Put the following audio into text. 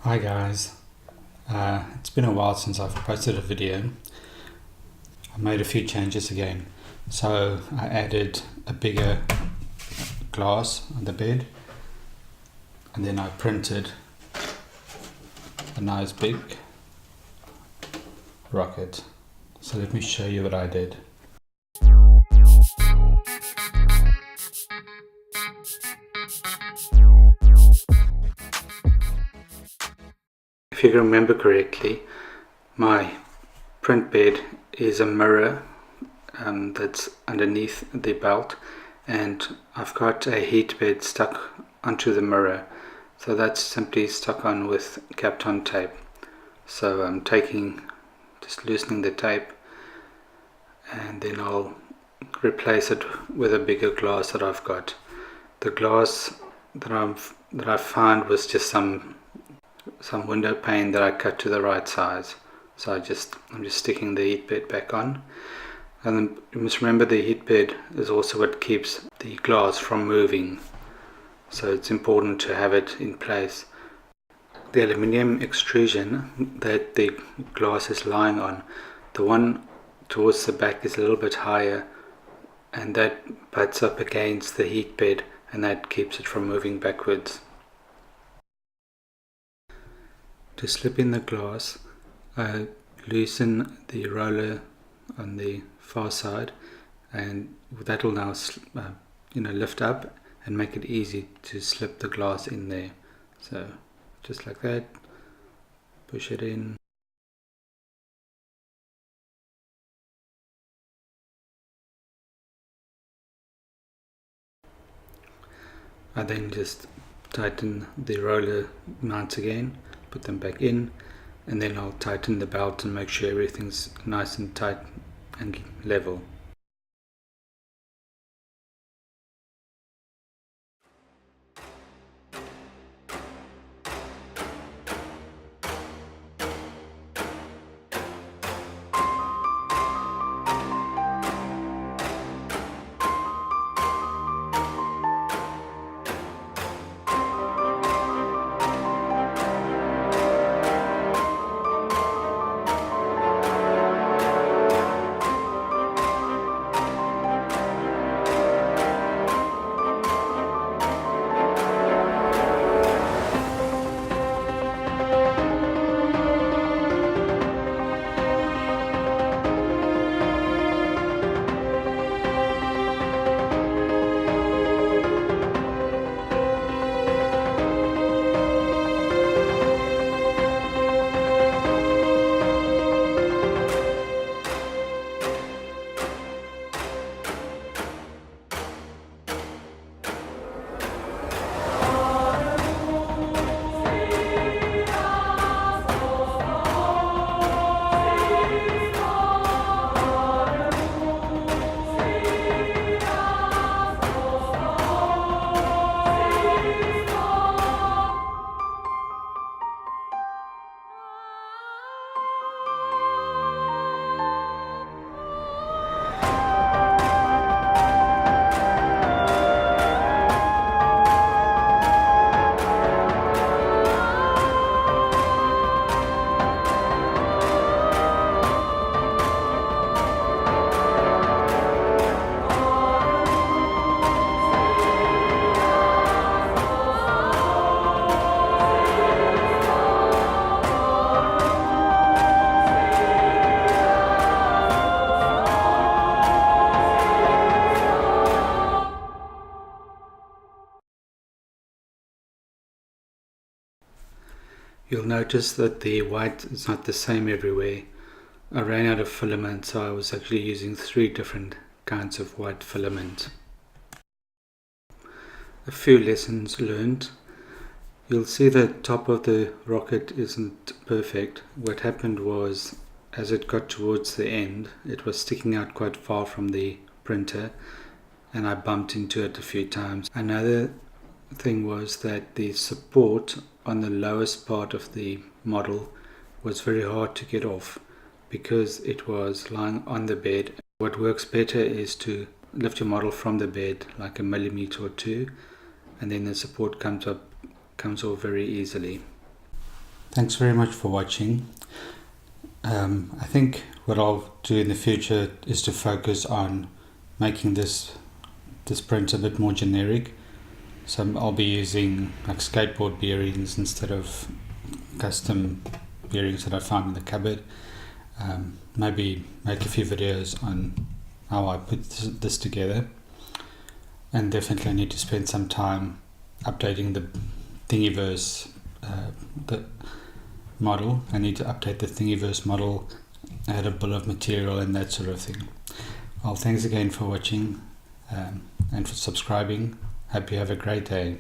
Hi guys, it's been a while since I've posted a video. I made a few changes again. So I added a bigger glass on the bed, and then I printed a nice big rocket. So let me show you what I did. If you remember correctly, my print bed is a mirror that's underneath the belt, and I've got a heat bed stuck onto the mirror, so that's simply stuck on with Kapton tape. So I'm just loosening the tape, and then I'll replace it with a bigger glass that I've got. The glass that I found was just some window pane that I cut to the right size. So I'm just sticking the heat bed back on. And then you must remember the heat bed is also what keeps the glass from moving. So it's important to have it in place. The aluminium extrusion that the glass is lying on, the one towards the back is a little bit higher, and that butts up against the heat bed, and that keeps it from moving backwards. To slip in the glass, I loosen the roller on the far side, and that will now lift up and make it easy to slip the glass in there. So just like that, push it in. I then just tighten the roller mounts again, put them back in, and then I'll tighten the belt and make sure everything's nice and tight and level. You'll notice that the white is not the same everywhere. I ran out of filament, so I was actually using 3 different kinds of white filament. A few lessons learned. You'll see the top of the rocket isn't perfect. What happened was, as it got towards the end, it was sticking out quite far from the printer, and I bumped into it a few times. Another thing was that the support on the lowest part of the model was very hard to get off because it was lying on the bed. What works better is to lift your model from the bed like a millimeter or 2, and then the support comes off very easily. Thanks very much for watching. I think what I'll do in the future is to focus on making this print a bit more generic. So I'll be using like skateboard bearings instead of custom bearings that I found in the cupboard. Maybe make a few videos on how I put this together, and definitely I need to spend some time updating the Thingiverse the model. I need to update the Thingiverse model, add a bill of material and that sort of thing. Well, thanks again for watching and for subscribing. Hope you have a great day.